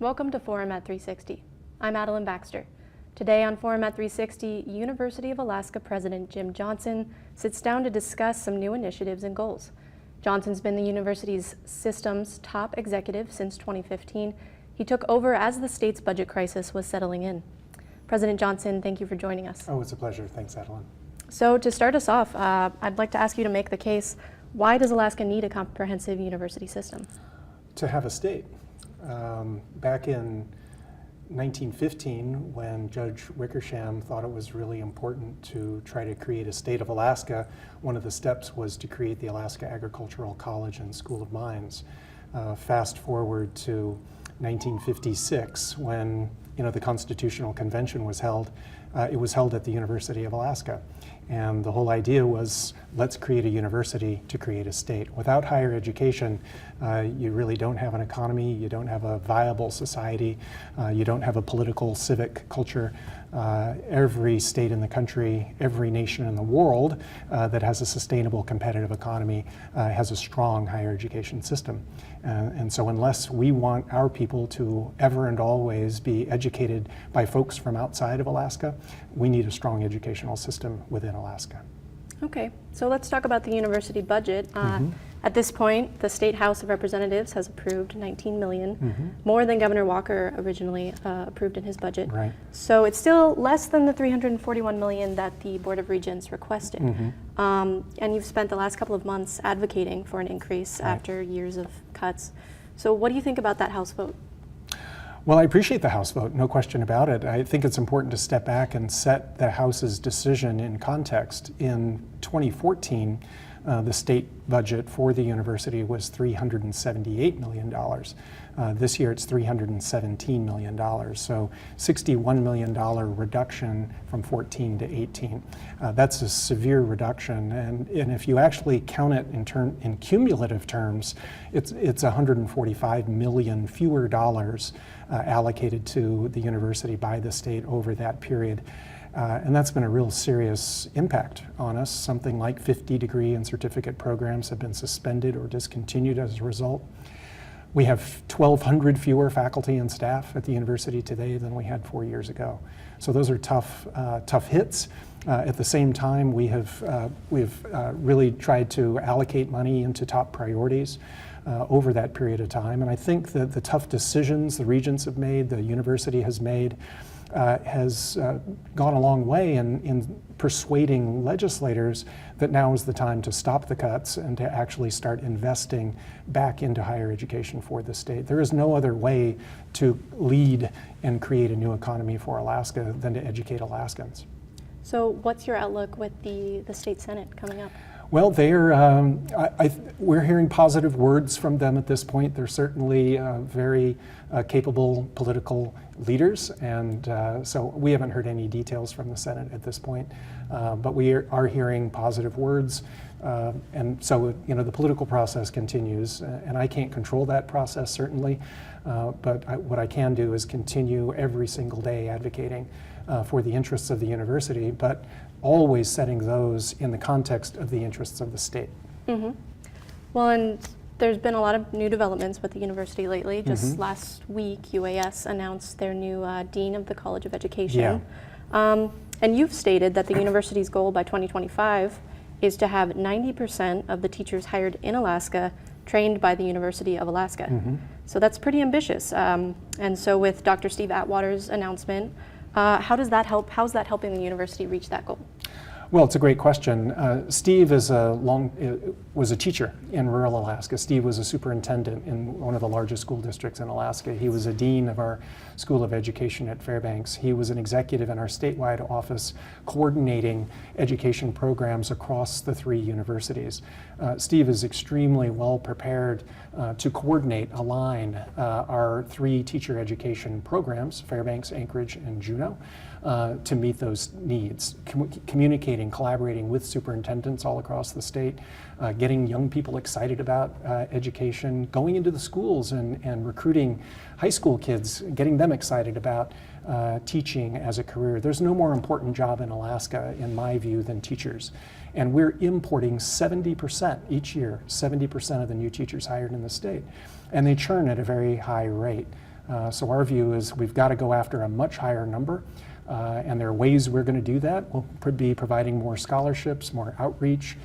Welcome to Forum at 360. I'm Adelyn Baxter. Today on Forum at 360, University of Alaska President Jim Johnsen sits down to discuss some new initiatives and goals. Johnsen's been the university's system's top executive since 2015. He took over as the state's budget crisis was settling in. President Johnsen, thank you for joining us. Oh, it's a pleasure. Thanks, Adelyn. So to start us off, I'd like to ask you to make the case, why does Alaska need a comprehensive university system? To have a state. Back in 1915, when Judge Wickersham thought it was really important to try to create a state of Alaska, one of the steps was to create the Alaska Agricultural College and School of Mines. Fast forward to 1956, when the Constitutional Convention was held. It was held at the University of Alaska. And the whole idea was, let's create a university to create a state. Without higher education, you really don't have an economy, you don't have a viable society, you don't have a political, civic culture. Every state in the country, every nation in the world that has a sustainable competitive economy has a strong higher education system. And so unless we want our people to ever and always be educated by folks from outside of Alaska, we need a strong educational system within Alaska. Okay, so let's talk about the university budget. At this point, the State House of Representatives has approved $19 million, more than Governor Walker originally approved in his budget. Right. So it's still less than the $341 million that the Board of Regents requested. And you've spent the last couple of months advocating for an increase after years of cuts. So what do you think about that House vote? Well, I appreciate the House vote, no question about it. I think it's important to step back and set the House's decision in context. In 2014, the state budget for the university was $378 million. This year it's $317 million, so $61 million reduction from 14 to 18. That's a severe reduction, and if you actually count it in cumulative terms, it's 145 million fewer dollars allocated to the university by the state over that period. And that's been a real serious impact on us. Something like 50 degree and certificate programs have been suspended or discontinued as a result. We have 1,200 fewer faculty and staff at the university today than we had 4 years ago. So those are tough hits. At the same time, we've really tried to allocate money into top priorities over that period of time. And I think that the tough decisions the regents have made, the university has made, has gone a long way in persuading legislators that now is the time to stop the cuts and to actually start investing back into higher education for the state. There is no other way to lead and create a new economy for Alaska than to educate Alaskans. So what's your outlook with the state Senate coming up? Well, we're hearing positive words from them at this point. They're certainly very capable political leaders, and so we haven't heard any details from the Senate at this point, but we are hearing positive words, and so the political process continues, and I can't control that process certainly, but what I can do is continue every single day advocating for the interests of the university, but always setting those in the context of the interests of the state. Well, and there's been a lot of new developments with the university lately. Just last week, UAS announced their new Dean of the College of Education. And you've stated that the university's goal by 2025 is to have 90% of the teachers hired in Alaska trained by the University of Alaska. So that's pretty ambitious. And so with Dr. Steve Atwater's announcement, how's that helping the university reach that goal? Well, it's a great question. Steve was a teacher in rural Alaska. Steve was a superintendent in one of the largest school districts in Alaska. He was a dean of our School of Education at Fairbanks. He was an executive in our statewide office coordinating education programs across the 3 universities. Steve is extremely well prepared to coordinate, align our 3 teacher education programs, Fairbanks, Anchorage, and Juneau, to meet those needs, communicating, collaborating with superintendents all across the state, getting young people excited about education, going into the schools and recruiting high school kids, getting them excited about teaching as a career. There's no more important job in Alaska, in my view, than teachers. And we're importing 70% each year, 70% of the new teachers hired in the state. And they churn at a very high rate. So our view is we've got to go after a much higher number, and there are ways we're going to do that. We'll be providing more scholarships, more outreach.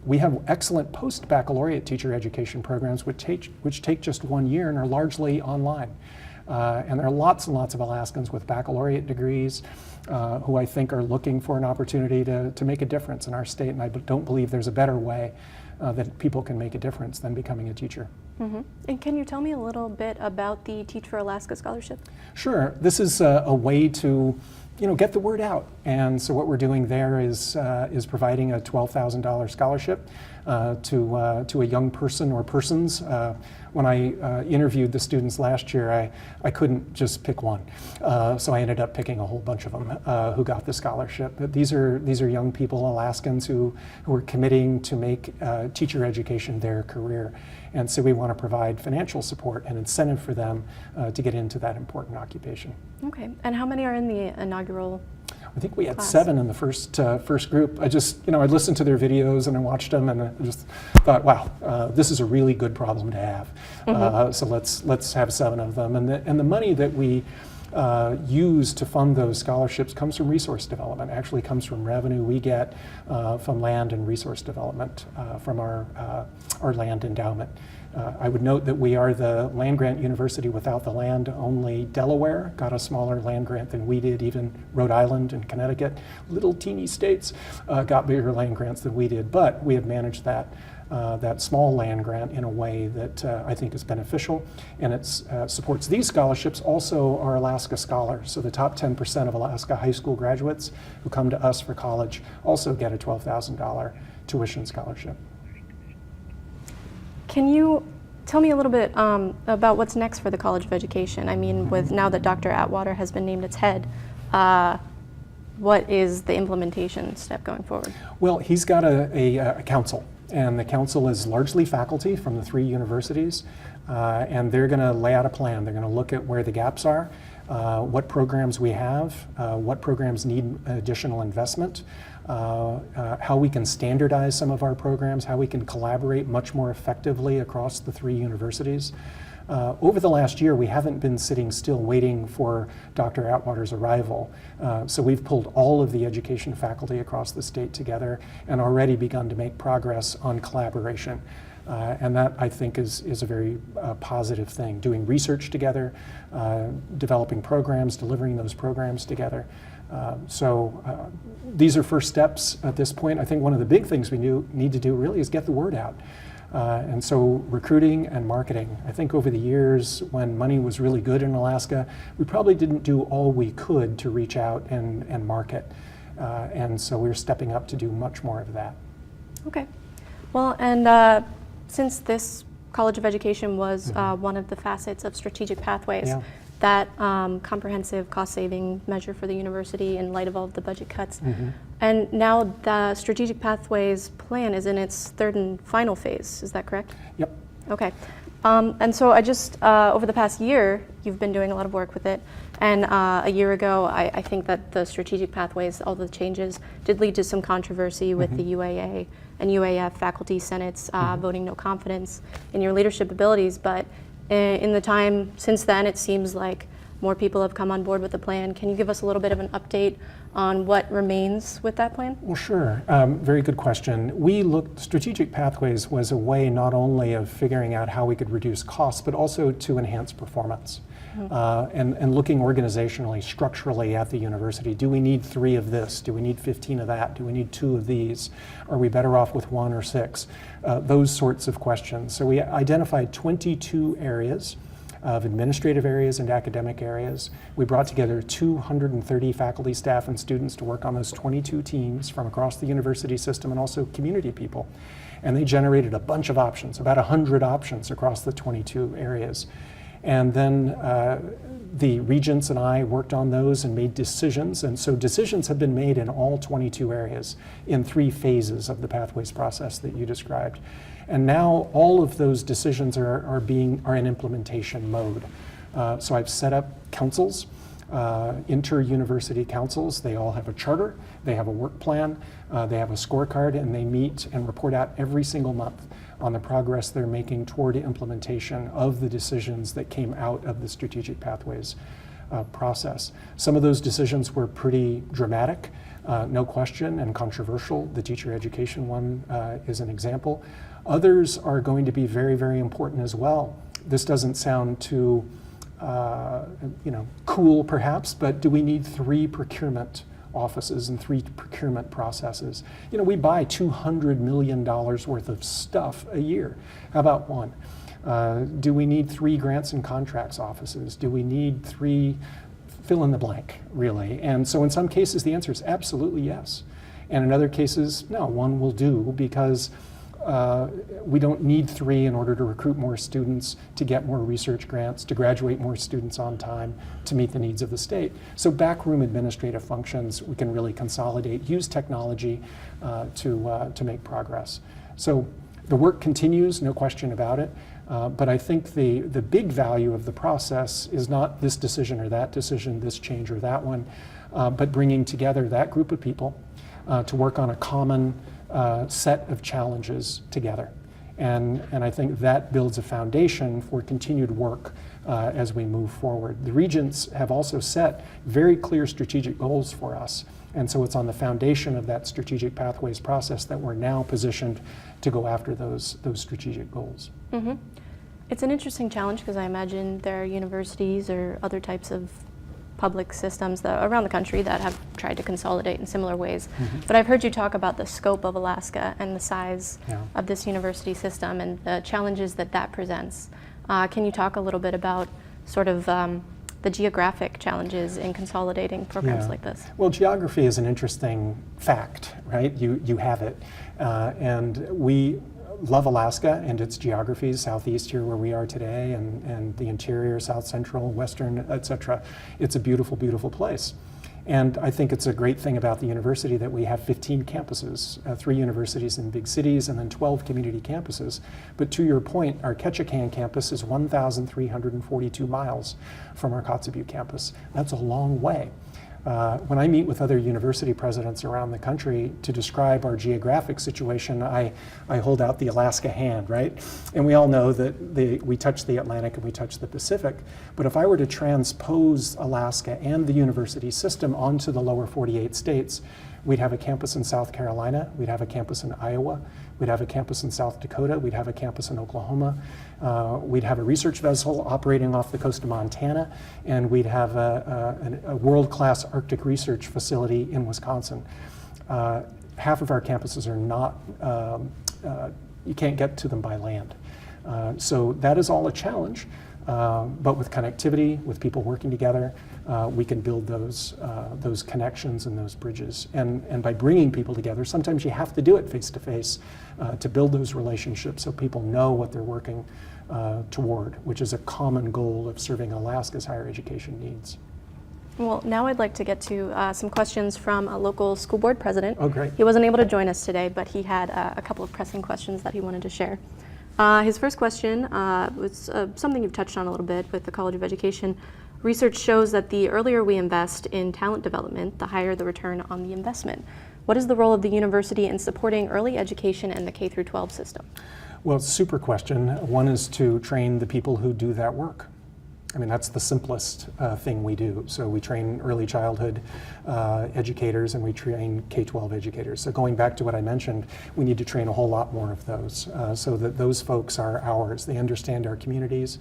We have excellent post-baccalaureate teacher education programs which take just 1 year and are largely online. And there are lots and lots of Alaskans with baccalaureate degrees who I think are looking for an opportunity to make a difference in our state, and I don't believe there's a better way that people can make a difference than becoming a teacher. Mm-hmm. And can you tell me a little bit about the Teach for Alaska scholarship? Sure. This is a way to get the word out. And so what we're doing there is providing a $12,000 scholarship to a young person or persons. When I interviewed the students last year, I couldn't just pick one. So I ended up picking a whole bunch of them who got the scholarship. But these are young people, Alaskans, who are committing to make teacher education their career. And so we want to provide financial support and incentive for them to get into that important occupation. Okay. And how many are in the inaugural I think we had class? 7 in the first group. I listened to their videos and I watched them and I just thought, wow, this is a really good problem to have. Mm-hmm. So let's have 7 of them. And the money that we use to fund those scholarships comes from resource development. Actually comes from revenue we get from land and resource development from our land endowment. I would note that we are the land grant university without the land. Only Delaware got a smaller land grant than we did. Even Rhode Island and Connecticut, little teeny states, got bigger land grants than we did. But we have managed that small land grant in a way that I think is beneficial, and it supports these scholarships. Also, our Alaska Scholars, so the top 10% of Alaska high school graduates who come to us for college also get a $12,000 tuition scholarship. Can you tell me a little bit about what's next for the College of Education? I mean, with now that Dr. Atwater has been named its head, what is the implementation step going forward? Well, he's got a council, and the council is largely faculty from the 3 universities, and they're going to lay out a plan. They're going to look at where the gaps are, what programs we have, what programs need additional investment, how we can standardize some of our programs, how we can collaborate much more effectively across the 3 universities. Over the last year, we haven't been sitting still waiting for Dr. Atwater's arrival. So we've pulled all of the education faculty across the state together and already begun to make progress on collaboration. And that, I think, is a very positive thing. Doing research together, developing programs, delivering those programs together. So these are first steps at this point. I think one of the big things we need to do really is get the word out. And so recruiting and marketing. I think over the years when money was really good in Alaska, we probably didn't do all we could to reach out and market. And so we're stepping up to do much more of that. Okay. Well, and since this College of Education was one of the facets of strategic pathways, yeah. That comprehensive cost-saving measure for the university in light of all of the budget cuts. And now the Strategic Pathways plan is in its 3rd and final phase, is that correct? Yep. Okay. And so I just, over the past year, you've been doing a lot of work with it. And a year ago, I think that the Strategic Pathways, all the changes, did lead to some controversy with the UAA and UAF faculty senates voting no confidence in your leadership abilities. But in the time since then, it seems like more people have come on board with the plan. Can you give us a little bit of an update on what remains with that plan? Well, sure. Very good question. Strategic Pathways was a way not only of figuring out how we could reduce costs, but also to enhance performance. And looking organizationally, structurally at the university. Do we need 3 of this? Do we need 15 of that? Do we need 2 of these? Are we better off with 1 or 6? Those sorts of questions. So we identified 22 areas of administrative areas and academic areas. We brought together 230 faculty, staff, and students to work on those 22 teams from across the university system and also community people. And they generated a bunch of options, about 100 options across the 22 areas. And then the regents and I worked on those and made decisions. And so decisions have been made in all 22 areas in 3 phases of the pathways process that you described. And now all of those decisions are in implementation mode. So I've set up councils, inter-university councils. They all have a charter, they have a work plan, they have a scorecard, and they meet and report out every single month on the progress they're making toward implementation of the decisions that came out of the Strategic Pathways process. Some of those decisions were pretty dramatic, no question, and controversial. The teacher education one is an example. Others are going to be very, very important as well. This doesn't sound too cool perhaps, but do we need 3 procurement offices and 3 procurement processes? We buy $200 million worth of stuff a year. How about 1? Do we need 3 grants and contracts offices? Do we need 3 fill in the blank, really? And so in some cases, the answer is absolutely yes. And in other cases, no, 1 will do, because we don't need 3 in order to recruit more students, to get more research grants, to graduate more students on time, to meet the needs of the state. So backroom administrative functions, we can really consolidate, use technology to make progress. So the work continues, no question about it. But I think the big value of the process is not this decision or that decision, this change or that one, but bringing together that group of people to work on a common set of challenges together. And I think that builds a foundation for continued work as we move forward. The regents have also set very clear strategic goals for us. And so it's on the foundation of that Strategic Pathways process that we're now positioned to go after those strategic goals. Mm-hmm. It's an interesting challenge because I imagine there are universities or other types of public systems around the country that have tried to consolidate in similar ways. Mm-hmm. But I've heard you talk about the scope of Alaska and the size of this university system and the challenges that presents. Can you talk a little bit about sort of the geographic challenges in consolidating programs like this? Well, geography is an interesting fact, right? You have it. And we love Alaska and its geographies, southeast here where we are today, and the interior, south central, western, et cetera. It's a beautiful, beautiful place. And I think it's a great thing about the university that we have 15 campuses, 3 universities in big cities and then 12 community campuses. But to your point, our Ketchikan campus is 1,342 miles from our Kotzebue campus. That's a long way. When I meet with other university presidents around the country to describe our geographic situation, I hold out the Alaska hand, right? And we all know that we touch the Atlantic and we touch the Pacific. But if I were to transpose Alaska and the university system onto the lower 48 states, we'd have a campus in South Carolina, we'd have a campus in Iowa, we'd have a campus in South Dakota, we'd have a campus in Oklahoma, we'd have a research vessel operating off the coast of Montana, and we'd have a world-class Arctic research facility in Wisconsin. Half of our campuses are not, you can't get to them by land. So that is all a challenge, but with connectivity, with people working together, we can build those connections and those bridges. And by bringing people together, sometimes you have to do it face-to-face to build those relationships so people know what they're working toward, which is a common goal of serving Alaska's higher education needs. Well, now I'd like to get to some questions from a local school board president. Oh, great. He wasn't able to join us today, but he had a couple of pressing questions that he wanted to share. His first question was something you've touched on a little bit with the College of Education. Research shows that the earlier we invest in talent development, the higher the return on the investment. What is the role of the university in supporting early education and the K-12 system? Well, super question. One is to train the people who do that work. I mean, that's the simplest thing we do. So we train early childhood educators and we train K-12 educators. So going back to what I mentioned, we need to train a whole lot more of those so that those folks are ours. They understand our communities.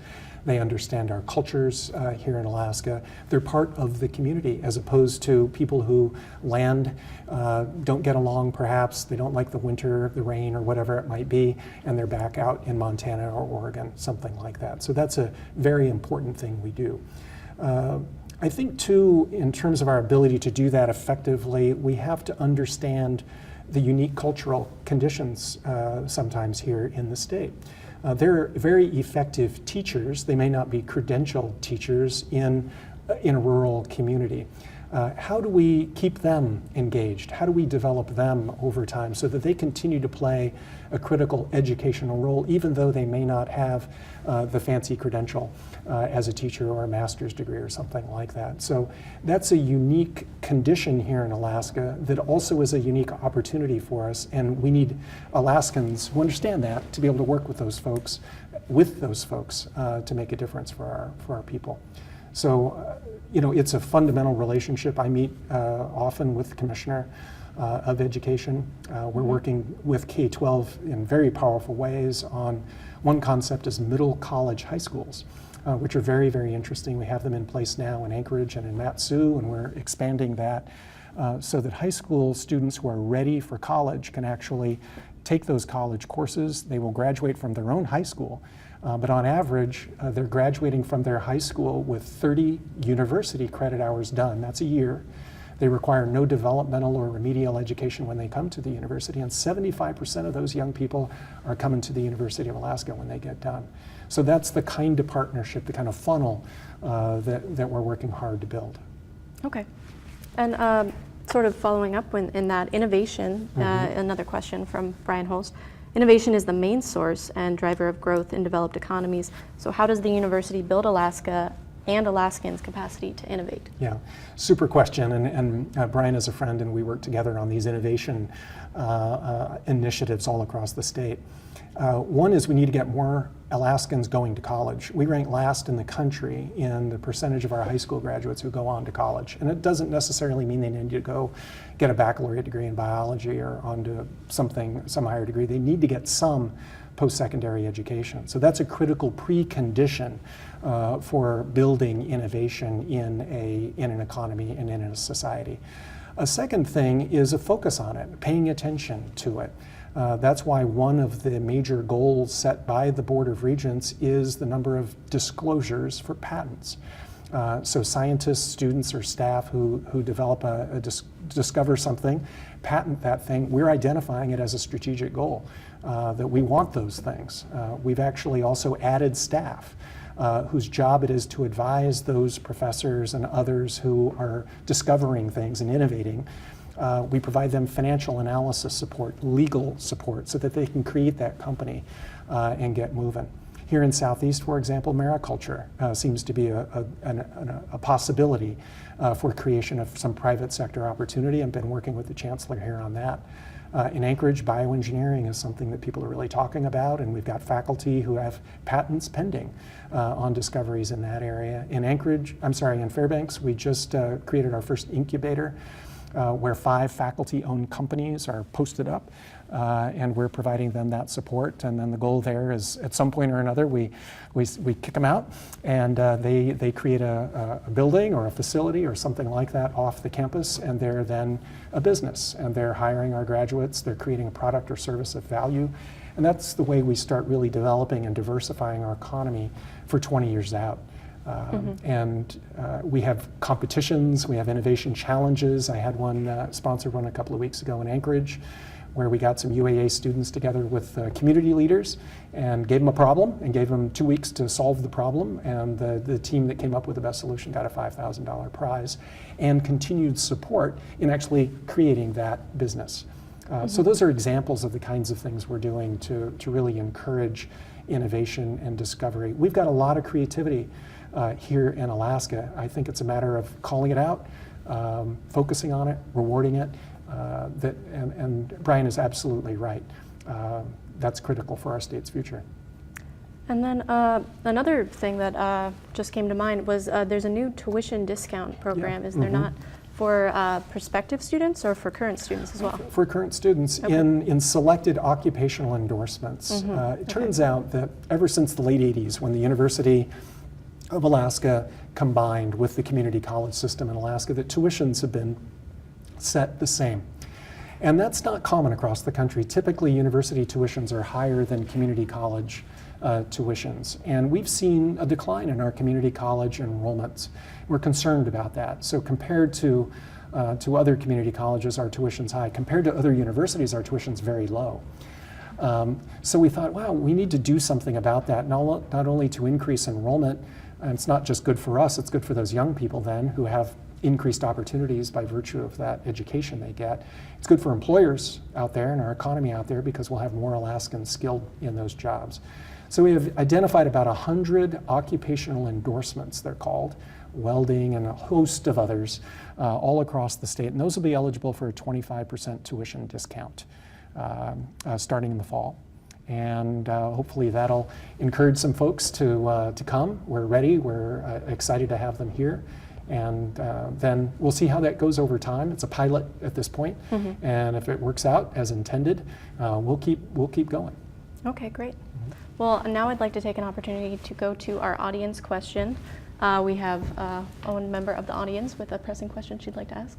They understand our cultures here in Alaska. They're part of the community as opposed to people who land, don't get along perhaps, they don't like the winter, the rain, or whatever it might be, and they're back out in Montana or Oregon, something like that. So that's a very important thing we do. I think too, in terms of our ability to do that effectively, we have to understand the unique cultural conditions sometimes here in the state. They're very effective teachers. They may not be credentialed teachers in a rural community. How do we keep them engaged? How do we develop them over time so that they continue to play a critical educational role, even though they may not have the fancy credential as a teacher or a master's degree or something like that? So that's a unique condition here in Alaska that also is a unique opportunity for us, and we need Alaskans who understand that to be able to work with those folks to make a difference for our people. So, it's a fundamental relationship. I meet often with the Commissioner of Education. We're working with K-12 in very powerful ways on one concept is middle college high schools, which are very, very interesting. We have them in place now in Anchorage and in Mat-Su, and we're expanding that so that high school students who are ready for college can actually take those college courses. They will graduate from their own high school. But on average, they're graduating from their high school with 30 university credit hours done. That's a year. They require no developmental or remedial education when they come to the university, and 75% of those young people are coming to the University of Alaska when they get done. So that's the kind of partnership, the kind of funnel that we're working hard to build. Okay. And sort of following up in that innovation, another question from Brian Holst. Innovation is the main source and driver of growth in developed economies. So how does the university build Alaska and Alaskans' capacity to innovate? Yeah, super question. And Brian is a friend, and we work together on these innovation initiatives all across the state. One is we need to get more Alaskans going to college. We rank last in the country in the percentage of our high school graduates who go on to college. And it doesn't necessarily mean they need to go get a baccalaureate degree in biology or onto some higher degree. They need to get some post-secondary education. So that's a critical precondition for building innovation in an economy and in a society. A second thing is a focus on it, paying attention to it. That's why one of the major goals set by the Board of Regents is the number of disclosures for patents. So scientists, students, or staff who develop discover something, patent that thing, we're identifying it as a strategic goal, that we want those things. We've actually also added staff whose job it is to advise those professors and others who are discovering things and innovating. We provide them financial analysis support, legal support, so that they can create that company and get moving. Here in Southeast, for example, mariculture seems to be a possibility for creation of some private sector opportunity. I've been working with the Chancellor here on that. In Anchorage, bioengineering is something that people are really talking about, and we've got faculty who have patents pending on discoveries in that area. In Fairbanks, we just created our first incubator where 5 faculty-owned companies are posted up, and we're providing them that support. And then the goal there is, at some point or another, we kick them out, and they create a building or a facility or something like that off the campus, and they're then a business, and they're hiring our graduates. They're creating a product or service of value, and that's the way we start really developing and diversifying our economy for 20 years out. And we have competitions, we have innovation challenges. I had sponsored one a couple of weeks ago in Anchorage, where we got some UAA students together with community leaders and gave them a problem and gave them 2 weeks to solve the problem. And the team that came up with the best solution got a $5,000 prize and continued support in actually creating that business. So those are examples of the kinds of things we're doing to really encourage innovation and discovery. We've got a lot of creativity here in Alaska. I think it's a matter of calling it out, focusing on it, rewarding it. And Brian is absolutely right. That's critical for our state's future. And then another thing that just came to mind was there's a new tuition discount program, is there not, for prospective students or for current students as well? For current students, okay. In selected occupational endorsements. It turns out that ever since the late 80s, when the University of Alaska combined with the community college system in Alaska, that tuitions have been set the same. And that's not common across the country. Typically, university tuitions are higher than community college tuitions. And we've seen a decline in our community college enrollments. We're concerned about that. So compared to other community colleges, our tuition's high. Compared to other universities, our tuition's very low. So we thought, wow, we need to do something about that, not only to increase enrollment, And it's not just good for us, it's good for those young people then who have increased opportunities by virtue of that education they get. It's good for employers out there and our economy out there because we'll have more Alaskans skilled in those jobs. So we have identified about 100 occupational endorsements, they're called, welding and a host of others all across the state. And those will be eligible for a 25% tuition discount starting in the fall. And hopefully that'll encourage some folks to come. We're ready, we're excited to have them here. And then we'll see how that goes over time. It's a pilot at this point. And if it works out as intended, we'll keep going. Okay, great. Well, now I'd like to take an opportunity to go to our audience question. We have Owen, member of the audience, with a pressing question she'd like to ask.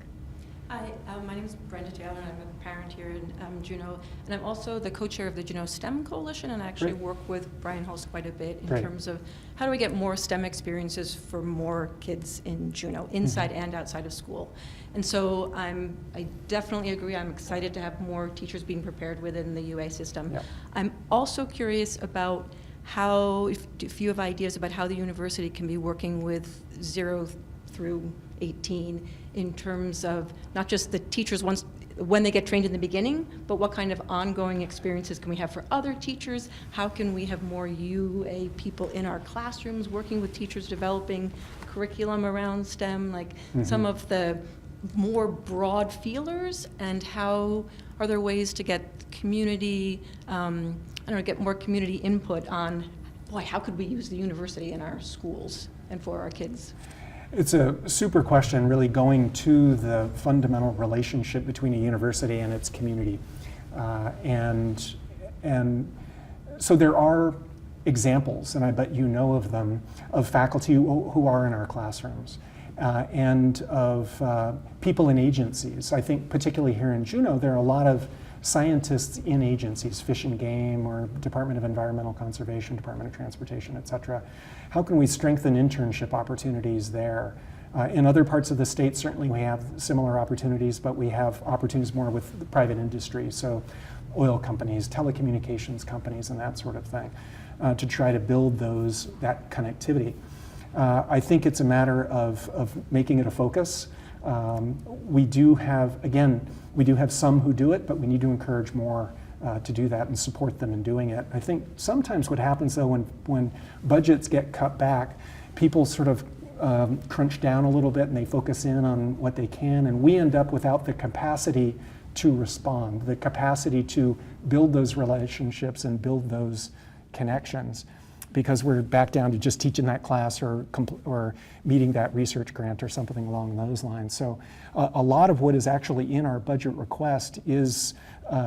Hi, my name is Brenda Taylor, and I'm a parent here in Juneau, and I'm also the co-chair of the Juneau STEM Coalition, and I actually work with Brian Hulse quite a bit in terms of how do we get more STEM experiences for more kids in Juneau, inside and outside of school. And so I definitely agree. I'm excited to have more teachers being prepared within the UA system. Yep. I'm also curious about how, if you have ideas about how the university can be working with 0 through 18 in terms of not just the teachers when they get trained in the beginning, but what kind of ongoing experiences can we have for other teachers? How can we have more UA people in our classrooms working with teachers, developing curriculum around STEM, like some of the more broad feelers, and how are there ways to get community, get more community input on, boy, how could we use the university in our schools and for our kids? It's a super question, really going to the fundamental relationship between a university and its community. And so there are examples, and I bet you know of them, of faculty who are in our classrooms. And of people in agencies. I think particularly here in Juneau, there are a lot of scientists in agencies, Fish and Game or Department of Environmental Conservation, Department of Transportation, et cetera. How can we strengthen internship opportunities there? In other parts of the state, certainly we have similar opportunities, but we have opportunities more with the private industry, so oil companies, telecommunications companies, and that sort of thing, to try to build that connectivity. I think it's a matter of making it a focus. We do have some who do it, but we need to encourage more to do that and support them in doing it. I think sometimes what happens though when budgets get cut back, people sort of crunch down a little bit and they focus in on what they can, and we end up without the capacity to respond, the capacity to build those relationships and build those connections, because we're back down to just teaching that class or meeting that research grant or something along those lines. So a lot of what is actually in our budget request is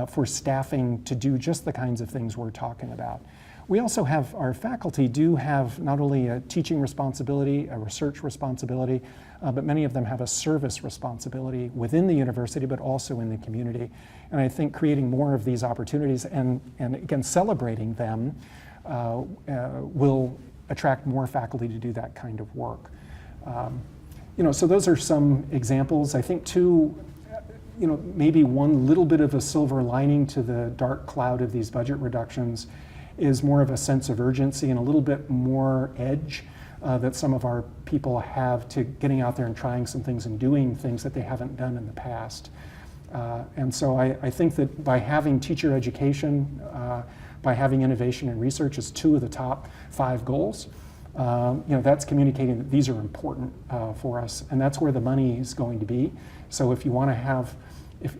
for staffing to do just the kinds of things we're talking about. We also have, our faculty do have not only a teaching responsibility, a research responsibility, but many of them have a service responsibility within the university, but also in the community. And I think creating more of these opportunities and again, celebrating them will attract more faculty to do that kind of work. So those are some examples. I think too, maybe one little bit of a silver lining to the dark cloud of these budget reductions is more of a sense of urgency and a little bit more edge that some of our people have to getting out there and trying some things and doing things that they haven't done in the past. And so I think that by having teacher education, by having innovation and research as 2 of the top 5 goals, that's communicating that these are important for us, and that's where the money is going to be. So if you want to have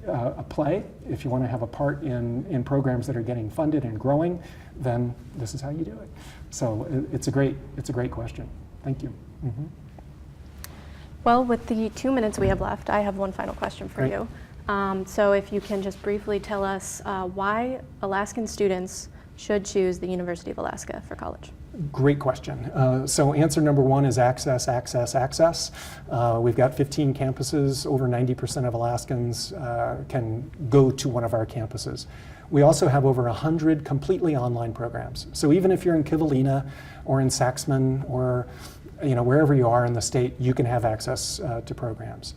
a play, if you want to have a part in programs that are getting funded and growing, then this is how you do it. So it's a great question. Thank you. Well, with the 2 minutes we have left, I have one final question for you. So if you can just briefly tell us why Alaskan students should choose the University of Alaska for college. Great question. So answer number 1 is access, access, access. We've got 15 campuses. Over 90% of Alaskans can go to one of our campuses. We also have over 100 completely online programs. So even if you're in Kivalina or in Saxman or wherever you are in the state, you can have access to programs.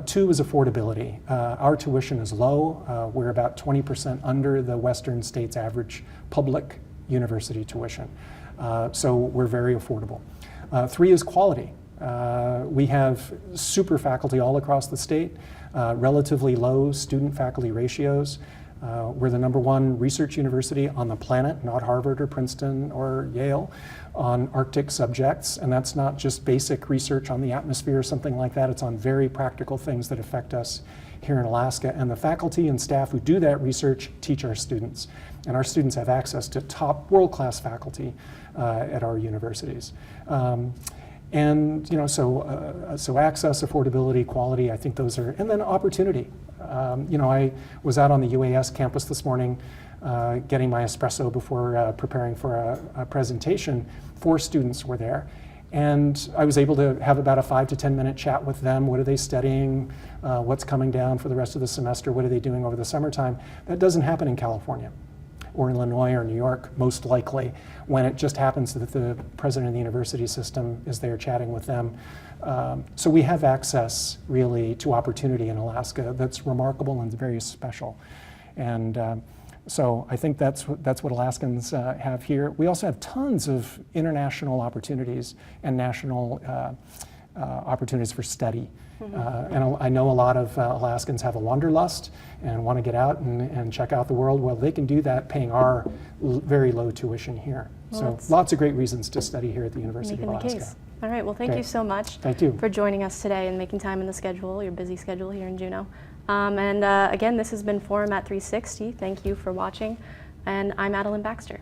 2 is affordability. Our tuition is low. We're about 20% under the Western states' average public university tuition. So we're very affordable. Three is quality. We have super faculty all across the state, relatively low student-faculty ratios. We're the #1 research university on the planet, not Harvard or Princeton or Yale, on Arctic subjects. And that's not just basic research on the atmosphere or something like that. It's on very practical things that affect us here in Alaska. And the faculty and staff who do that research teach our students. And our students have access to top world-class faculty at our universities. And so access, affordability, quality, I think those are, and then opportunity. I was out on the UAS campus this morning getting my espresso before preparing for a presentation. 4 students were there. And I was able to have about a 5 to 10 minute chat with them. What are they studying? What's coming down for the rest of the semester? What are they doing over the summertime? That doesn't happen in California or Illinois or New York, most likely, when it just happens that the president of the university system is there chatting with them. So we have access, really, to opportunity in Alaska that's remarkable and very special. And so I think that's what Alaskans have here. We also have tons of international opportunities and national opportunities for study. And I know a lot of Alaskans have a wanderlust and want to get out and check out the world. Well, they can do that paying our very low tuition here. Well, so lots of great reasons to study here at the University of Alaska. Case. All right, well, thank you so much for joining us today and making time in the schedule, your busy schedule here in Juneau. And again, this has been Forum at 360. Thank you for watching. And I'm Adelyn Baxter.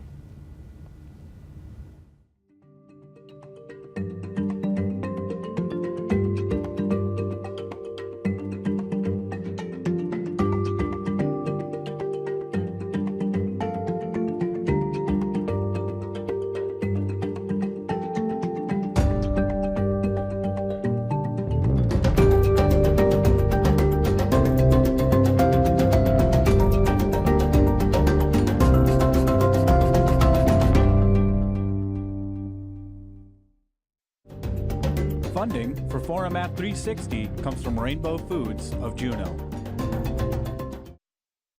Funding for Forum at 360 comes from Rainbow Foods of Juneau.